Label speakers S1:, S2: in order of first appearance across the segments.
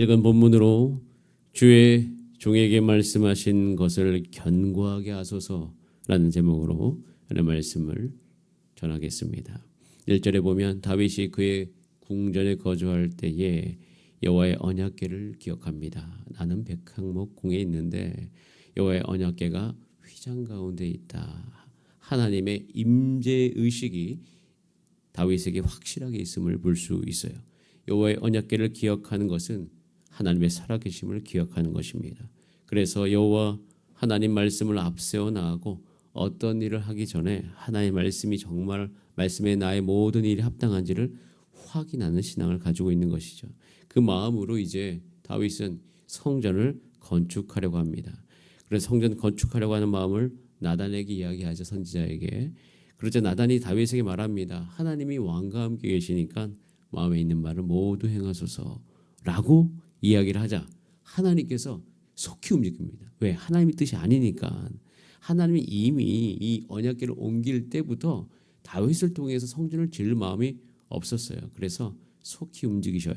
S1: 읽은 본문으로 주의 종에게 말씀하신 것을 견고하게 하소서라는 제목으로 하는 말씀을 전하겠습니다. 1절에 보면 다윗이 그의 궁전에 거주할 때에 여호와의 언약궤를 기억합니다. 나는 백향목 궁에 있는데 여호와의 언약궤가 휘장 가운데 있다. 하나님의 임재 의식이 다윗에게 확실하게 있음을 볼 수 있어요. 여호와의 언약궤를 기억하는 것은 하나님의 살아계심을 기억하는 것입니다. 그래서 여호와 하나님 말씀을 앞세워 나가고 어떤 일을 하기 전에 하나님의 말씀이 정말 말씀에 나의 모든 일이 합당한지를 확인하는 신앙을 가지고 있는 것이죠. 그 마음으로 이제 다윗은 성전을 건축하려고 합니다. 그래서 성전 건축하려고 하는 마음을 나단에게 이야기하죠. 선지자에게. 그러자 나단이 다윗에게 말합니다. 하나님이 왕과 함께 계시니까 마음에 있는 말을 모두 행하소서라고 이야기를 하자 하나님께서 속히 움직입니다. 왜? 하나님의 뜻이 아니니까. 하나님이 이미 이 언약궤를 옮길 때부터 다윗을 통해서 성전을 지을 마음이 없었어요. 그래서 속히 움직이셔요.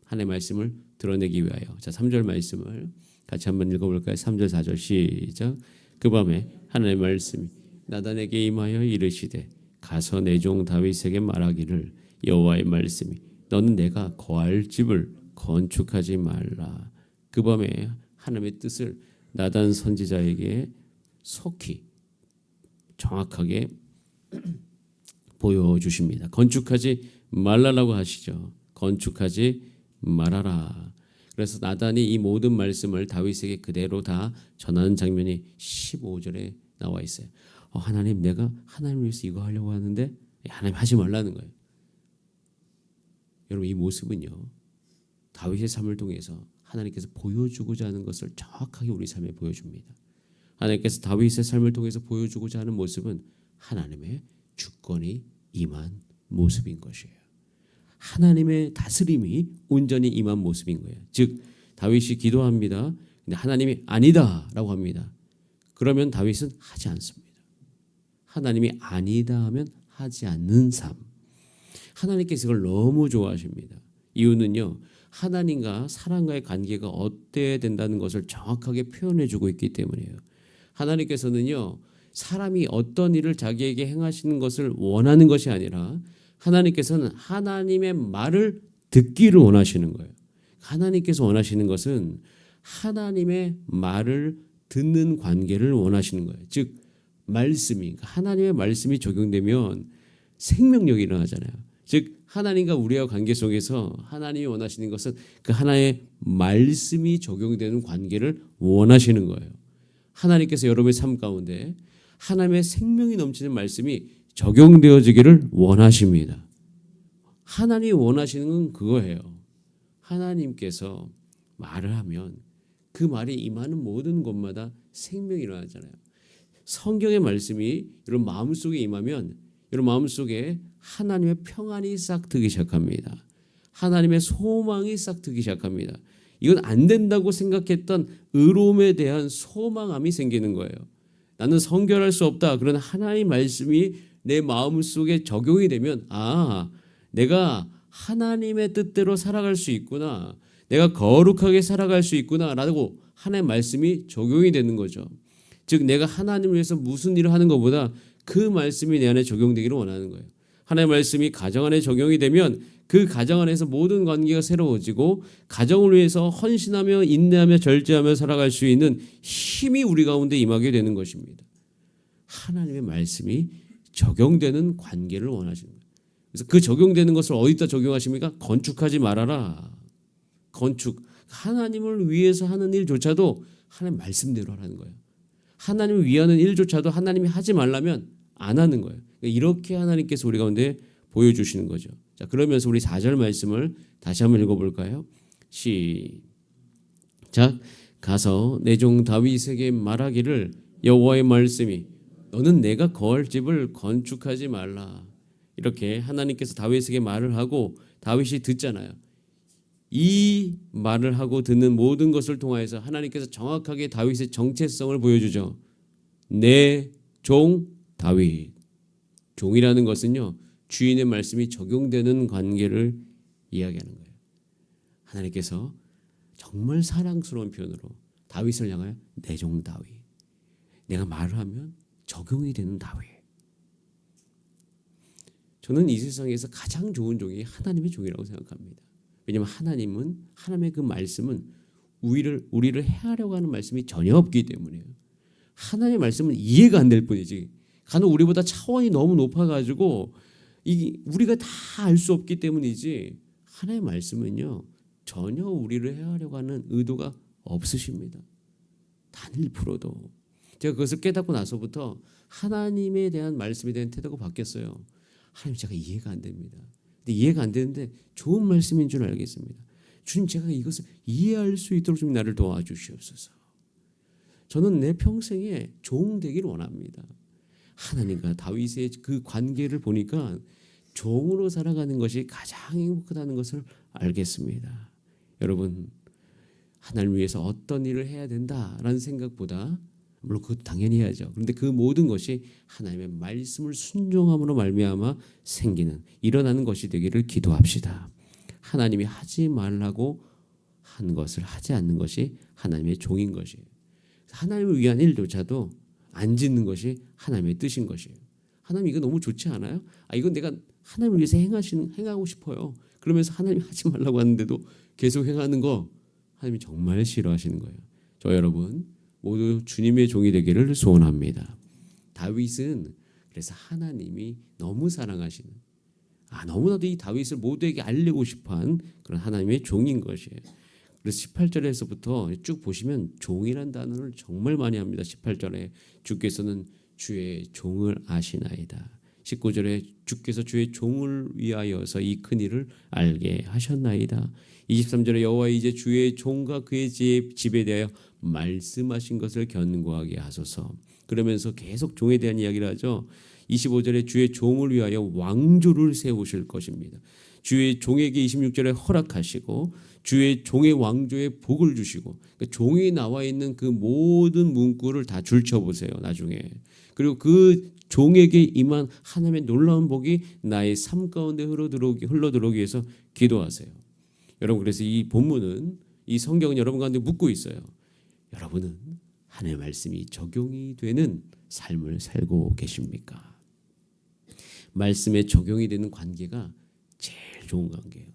S1: 하나님의 말씀을 드러내기 위하여. 자, 3절 말씀을 같이 한번 읽어볼까요? 3절 4절 시작. 그 밤에 하나님의 말씀이 나단에게 임하여 이르시되 가서 내 종 다윗에게 말하기를 여호와의 말씀이 너는 내가 거할 집을 건축하지 말라. 그 밤에 하나님의 뜻을 나단 선지자에게 속히 정확하게 보여주십니다. 건축하지 말라라고 하시죠. 건축하지 말아라. 그래서 나단이 이 모든 말씀을 다윗에게 그대로 다 전하는 장면이 15절에 나와 있어요. 하나님, 내가 하나님을 위해서 이거 하려고 하는데 하나님 하지 말라는 거예요. 여러분, 이 모습은요, 다윗의 삶을 통해서 하나님께서 보여주고자 하는 것을 정확하게 우리 삶에 보여줍니다. 하나님께서 다윗의 삶을 통해서 보여주고자 하는 모습은 하나님의 주권이 임한 모습인 것이에요. 하나님의 다스림이 온전히 임한 모습인 거예요. 즉 다윗이 기도합니다. 근데 하나님이 아니다라고 합니다. 그러면 다윗은 하지 않습니다. 하나님이 아니다 하면 하지 않는 삶. 하나님께서 이걸 너무 좋아하십니다. 이유는요, 하나님과 사람과의 관계가 어때야 된다는 것을 정확하게 표현해주고 있기 때문이에요. 하나님께서는요, 사람이 어떤 일을 자기에게 행하시는 것을 원하는 것이 아니라 하나님께서는 하나님의 말을 듣기를 원하시는 거예요. 하나님께서 원하시는 것은 하나님의 말을 듣는 관계를 원하시는 거예요. 즉 말씀이, 하나님의 말씀이 적용되면 생명력이 일어나잖아요. 즉 하나님과 우리와 관계 속에서 하나님이 원하시는 것은 그 하나의 말씀이 적용되는 관계를 원하시는 거예요. 하나님께서 여러분의 삶 가운데 하나님의 생명이 넘치는 말씀이 적용되어지기를 원하십니다. 하나님이 원하시는 건 그거예요. 하나님께서 말을 하면 그 말이 임하는 모든 곳마다 생명이 일어나잖아요. 성경의 말씀이 여러분 마음속에 임하면 여러분 마음속에 하나님의 평안이 싹 트기 시작합니다. 하나님의 소망이 싹 트기 시작합니다. 이건 안 된다고 생각했던 의로움에 대한 소망함이 생기는 거예요. 나는 성결할 수 없다. 그러나 하나님의 말씀이 내 마음속에 적용이 되면 내가 하나님의 뜻대로 살아갈 수 있구나. 내가 거룩하게 살아갈 수 있구나 라고 하나님의 말씀이 적용이 되는 거죠. 즉 내가 하나님을 위해서 무슨 일을 하는 것보다 그 말씀이 내 안에 적용되기를 원하는 거예요. 하나님의 말씀이 가정 안에 적용이 되면 그 가정 안에서 모든 관계가 새로워지고 가정을 위해서 헌신하며 인내하며 절제하며 살아갈 수 있는 힘이 우리 가운데 임하게 되는 것입니다. 하나님의 말씀이 적용되는 관계를 원하시는 거예요. 그래서 그 적용되는 것을 어디다 적용하십니까? 건축하지 말아라. 건축. 하나님을 위해서 하는 일조차도 하나님 말씀대로 하라는 거예요. 하나님을 위하는 일조차도 하나님이 하지 말라면 안 하는 거예요. 이렇게 하나님께서 우리 가운데 보여주시는 거죠. 자, 그러면서 우리 4절 말씀을 다시 한번 읽어볼까요? 시작. 가서 내 종 다윗에게 말하기를 여호와의 말씀이 너는 내가 거할 집을 건축하지 말라. 이렇게 하나님께서 다윗에게 말을 하고 다윗이 듣잖아요. 이 말을 하고 듣는 모든 것을 통하여서 하나님께서 정확하게 다윗의 정체성을 보여주죠. 내 종 다윗. 종이라는 것은요, 주인의 말씀이 적용되는 관계를 이야기하는 거예요. 하나님께서 정말 사랑스러운 표현으로 다윗을 향하여 내 종 다윗, 내가 말을 하면 적용이 되는 다윗. 저는 이 세상에서 가장 좋은 종이 하나님의 종이라고 생각합니다. 왜냐하면 하나님은, 하나님의 그 말씀은 우리를 해하려고 하는 말씀이 전혀 없기 때문이에요. 하나님의 말씀은 이해가 안 될 뿐이지, 간혹 우리보다 차원이 너무 높아가지고 우리가 다 알 수 없기 때문이지, 하나님의 말씀은요 전혀 우리를 해하려고 하는 의도가 없으십니다. 단 1%도. 제가 그것을 깨닫고 나서부터 하나님에 대한 말씀에 대한 태도가 바뀌었어요. 하나님, 제가 이해가 안 됩니다. 근데 이해가 안 되는데 좋은 말씀인 줄 알겠습니다. 주님, 제가 이것을 이해할 수 있도록 좀 나를 도와주시옵소서. 저는 내 평생에 종 되기를 원합니다. 하나님과 다윗의 그 관계를 보니까 종으로 살아가는 것이 가장 행복하다는 것을 알겠습니다. 여러분, 하나님을 위해서 어떤 일을 해야 된다라는 생각보다, 물론 그것도 당연히 해야죠. 그런데 그 모든 것이 하나님의 말씀을 순종함으로 말미암아 생기는, 일어나는 것이 되기를 기도합시다. 하나님이 하지 말라고 한 것을 하지 않는 것이 하나님의 종인 것이에요. 하나님을 위한 일조차도 안 짓는 것이 하나님의 뜻인 것이에요. 하나님, 이거 너무 좋지 않아요? 이건 내가 하나님을 위해서 행하고 싶어요. 그러면서 하나님이 하지 말라고 하는데도 계속 행하는 거 하나님이 정말 싫어하시는 거예요. 저 여러분 모두 주님의 종이 되기를 소원합니다. 다윗은 그래서 하나님이 너무 사랑하시는, 너무나도 이 다윗을 모두에게 알리고 싶어한 그런 하나님의 종인 것이에요. 그래서 18절에서부터 쭉 보시면 종이란 단어를 정말 많이 합니다. 18절에 주께서는 주의 종을 아시나이다. 19절에 주께서 주의 종을 위하여서 이 큰 일을 알게 하셨나이다. 23절에 여호와 이제 주의 종과 그의 집에 대하여 말씀하신 것을 견고하게 하소서. 그러면서 계속 종에 대한 이야기를 하죠. 25절에 주의 종을 위하여 왕조를 세우실 것입니다. 주의 종에게 26절에 허락하시고 주의 종의 왕조에 복을 주시고, 그러니까 종이 나와 있는 그 모든 문구를 다 줄쳐보세요 나중에. 그리고 그 종에게 임한 하나님의 놀라운 복이 나의 삶 가운데 흘러들어오기 위해서 기도하세요. 여러분, 그래서 이 본문은, 이 성경은 여러분 가운데 묻고 있어요. 여러분은 하나님의 말씀이 적용이 되는 삶을 살고 계십니까? 말씀에 적용이 되는 관계가 제일 좋은 관계예요.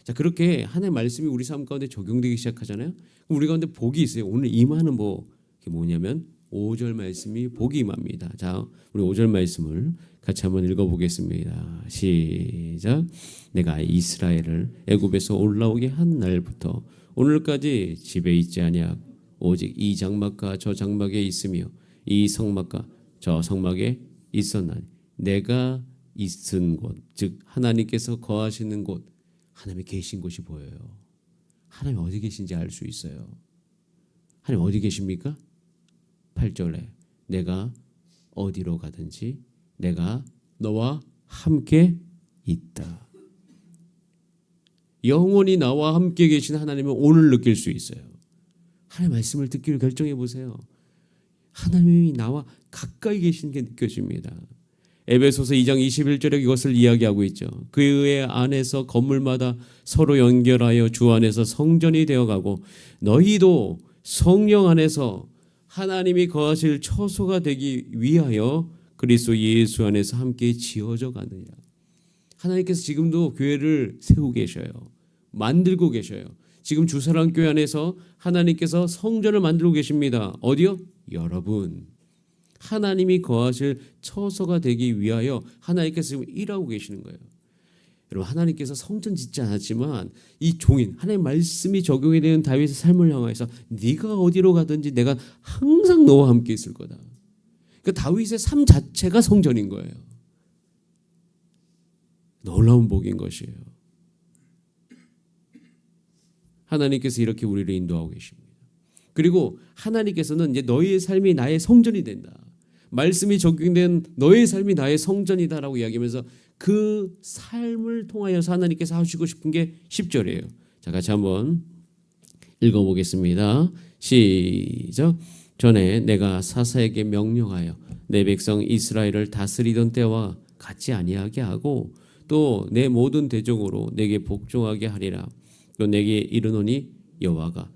S1: 자, 그렇게 하나님의 말씀이 우리 삶 가운데 적용되기 시작하잖아요. 그럼 우리 가운데 복이 있어요. 오늘 임하는 그게 뭐냐면 5절 말씀이 복이 임합니다. 자, 우리 5절 말씀을 같이 한번 읽어보겠습니다. 시작. 내가 이스라엘을 애굽에서 올라오게 한 날부터 오늘까지 집에 있지 아니하고 오직 이 장막과 저 장막에 있으며 이 성막과 저 성막에 있었나니 내가 있은 곳, 즉 하나님께서 거하시는 곳, 하나님이 계신 곳이 보여요. 하나님 어디 계신지 알 수 있어요. 하나님 어디 계십니까? 8절에 내가 어디로 가든지 내가 너와 함께 있다. 영원히 나와 함께 계신 하나님은 오늘 느낄 수 있어요. 하나님의 말씀을 듣기를 결정해 보세요. 하나님이 나와 가까이 계신 게 느껴집니다. 에베소서 2장 21절에 이것을 이야기하고 있죠. 그의 안에서 건물마다 서로 연결하여 주 안에서 성전이 되어가고 너희도 성령 안에서 하나님이 거하실 처소가 되기 위하여 그리스도 예수 안에서 함께 지어져 가느니라. 하나님께서 지금도 교회를 세우고 계셔요. 만들고 계셔요. 지금 주사랑교회 안에서 하나님께서 성전을 만들고 계십니다. 어디요? 여러분. 하나님이 거하실 처소가 되기 위하여 하나님께서 지금 일하고 계시는 거예요. 여러분, 하나님께서 성전 짓지 않았지만 이 종인 하나님의 말씀이 적용이 되는 다윗의 삶을 향해서 네가 어디로 가든지 내가 항상 너와 함께 있을 거다. 그러니까 다윗의 삶 자체가 성전인 거예요. 놀라운 복인 것이에요. 하나님께서 이렇게 우리를 인도하고 계십니다. 그리고 하나님께서는 이제 너희의 삶이 나의 성전이 된다. 말씀이 적용된 너의 삶이 나의 성전이다라고 이야기하면서 그 삶을 통하여서 하나님께서 하시고 싶은 게 10절이에요. 자, 같이 한번 읽어보겠습니다. 시작. 전에 내가 사사에게 명령하여 내 백성 이스라엘을 다스리던 때와 같지 아니하게 하고 또 내 모든 대적으로 내게 복종하게 하리라. 또 내게 이르노니 여호와가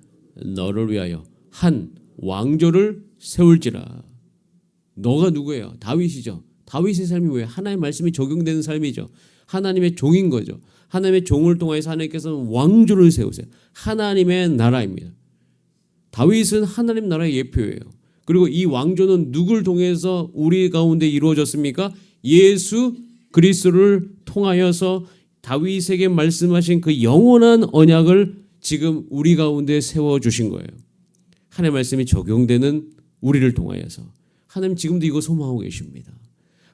S1: 너를 위하여 한 왕조를 세울지라. 너가 누구예요? 다윗이죠. 다윗의 삶이 뭐예요? 하나님의 말씀이 적용되는 삶이죠. 하나님의 종인 거죠. 하나님의 종을 통해서 하나님께서는 왕조를 세우세요. 하나님의 나라입니다. 다윗은 하나님 나라의 예표예요. 그리고 이 왕조는 누굴 통해서 우리 가운데 이루어졌습니까? 예수 그리스도를 통하여서 다윗에게 말씀하신 그 영원한 언약을 지금 우리 가운데 세워주신 거예요. 하나님의 말씀이 적용되는 우리를 통하여서 하나님 지금도 이거 소망하고 계십니다.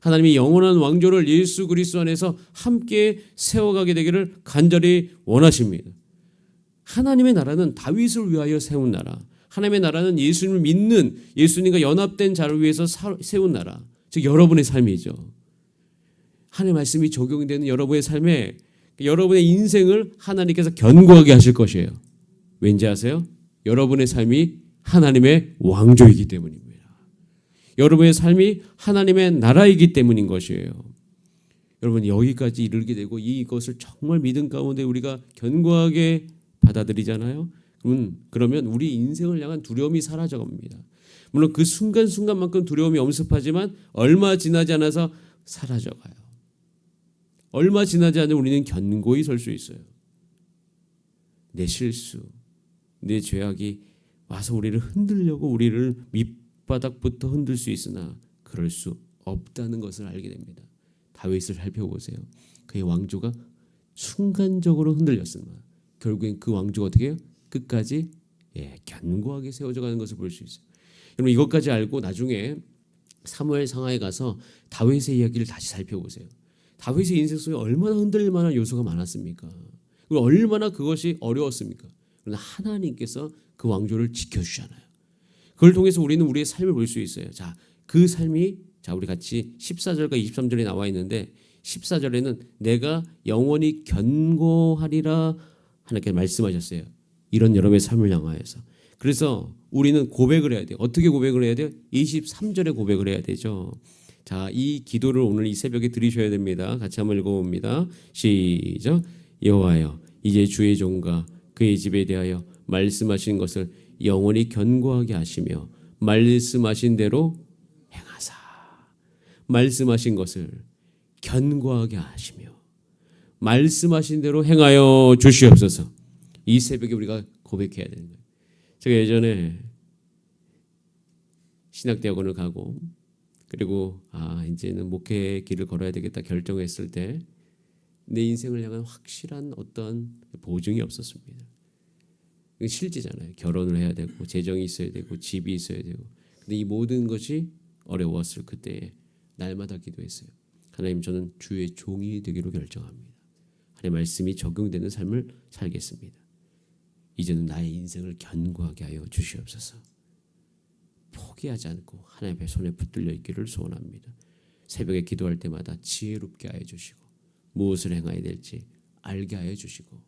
S1: 하나님이 영원한 왕조를 예수 그리스도 안에서 함께 세워가게 되기를 간절히 원하십니다. 하나님의 나라는 다윗을 위하여 세운 나라, 하나님의 나라는 예수님을 믿는 예수님과 연합된 자를 위해서 세운 나라, 즉 여러분의 삶이죠. 하나님의 말씀이 적용되는 여러분의 삶에 여러분의 인생을 하나님께서 견고하게 하실 것이에요. 왠지 아세요? 여러분의 삶이 하나님의 왕조이기 때문입니다. 여러분의 삶이 하나님의 나라이기 때문인 것이에요. 여러분 여기까지 이르게 되고 이것을 정말 믿음 가운데 우리가 견고하게 받아들이잖아요. 그러면 우리 인생을 향한 두려움이 사라져갑니다. 물론 그 순간순간만큼 두려움이 엄습하지만 얼마 지나지 않아서 사라져가요. 얼마 지나지 않으면 우리는 견고히 설 수 있어요. 내 실수, 내 죄악이 와서 우리를 흔들려고 우리를 밑바닥부터 흔들 수 있으나 그럴 수 없다는 것을 알게 됩니다. 다윗을 살펴보세요. 그의 왕조가 순간적으로 흔들렸으나 결국엔 그 왕조가 어떻게 해요? 끝까지 견고하게 세워져 가는 것을 볼 수 있어요. 여러분 이것까지 알고 나중에 사무엘 상하에 가서 다윗의 이야기를 다시 살펴보세요. 다윗의 인생 속에 얼마나 흔들릴 만한 요소가 많았습니까? 그리고 얼마나 그것이 어려웠습니까? 그러나 하나님께서 그 왕조를 지켜주잖아요. 그걸 통해서 우리는 우리의 삶을 볼 수 있어요. 자, 그 삶이 우리 같이 14절과 23절에 나와 있는데 14절에는 내가 영원히 견고하리라 하나님께서 말씀하셨어요. 이런 여러분의 삶을 향하여서. 그래서 우리는 고백을 해야 돼요. 어떻게 고백을 해야 돼요? 23절에 고백을 해야 되죠. 자, 이 기도를 오늘 이 새벽에 드리셔야 됩니다. 같이 한번 읽어봅니다. 시작. 여호와여, 이제 주의 종과 그의 집에 대하여 말씀하신 것을 영원히 견고하게 하시며 말씀하신 대로 행하사. 말씀하신 것을 견고하게 하시며 말씀하신 대로 행하여 주시옵소서. 이 새벽에 우리가 고백해야 되는 거예요. 제가 예전에 신학대학원을 가고 그리고 이제는 목회의 길을 걸어야 되겠다 결정했을 때 내 인생을 향한 확실한 어떤 보증이 없었습니다. 실제잖아요. 결혼을 해야 되고 재정이 있어야 되고 집이 있어야 되고. 근데 이 모든 것이 어려웠을 그때에 날마다 기도했어요. 하나님, 저는 주의 종이 되기로 결정합니다. 하나님의 말씀이 적용되는 삶을 살겠습니다. 이제는 나의 인생을 견고하게 하여 주시옵소서. 포기하지 않고 하나님의 손에 붙들려 있기를 소원합니다. 새벽에 기도할 때마다 지혜롭게 하여 주시고 무엇을 행해야 될지 알게 하여 주시고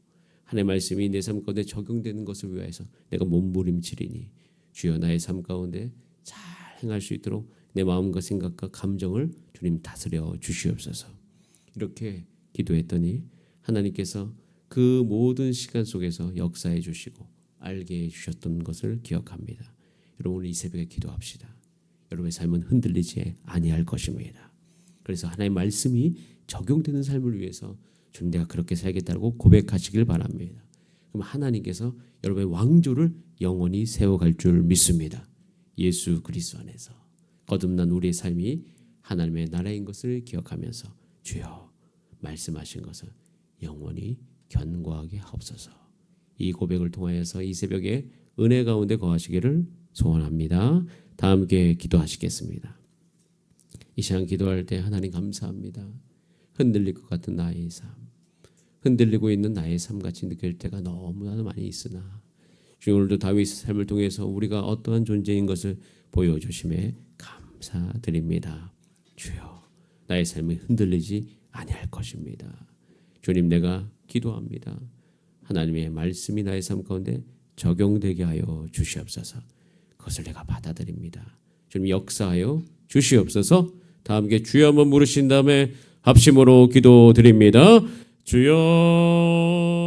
S1: 하나님의 말씀이 내 삶 가운데 적용되는 것을 위하여서 내가 몸부림치리니 주여 나의 삶 가운데 잘 행할 수 있도록 내 마음과 생각과 감정을 주님 다스려 주시옵소서. 이렇게 기도했더니 하나님께서 그 모든 시간 속에서 역사해 주시고 알게 해 주셨던 것을 기억합니다. 여러분 오늘 이 새벽에 기도합시다. 여러분의 삶은 흔들리지 아니할 것입니다. 그래서 하나님의 말씀이 적용되는 삶을 위해서 주님 내가 그렇게 살겠다고 고백하시길 바랍니다. 그럼 하나님께서 여러분의 왕조를 영원히 세워갈 줄 믿습니다. 예수 그리스도 안에서 거듭난 우리의 삶이 하나님의 나라인 것을 기억하면서 주여 말씀하신 것을 영원히 견고하게 하옵소서. 이 고백을 통하여서 이 새벽에 은혜 가운데 거하시기를 소원합니다. 다 함께 기도하시겠습니다. 이 시간 기도할 때 하나님 감사합니다. 흔들릴 것 같은 나의 삶, 흔들리고 있는 나의 삶같이 느낄 때가 너무나도 많이 있으나 주님 오늘도 다윗의 삶을 통해서 우리가 어떠한 존재인 것을 보여주심에 감사드립니다. 주여 나의 삶이 흔들리지 아니할 것입니다. 주님 내가 기도합니다. 하나님의 말씀이 나의 삶 가운데 적용되게 하여 주시옵소서. 그것을 내가 받아들입니다. 주님 역사하여 주시옵소서. 다 함께 주여 한번 부르신 다음에 합심으로 기도드립니다. 주여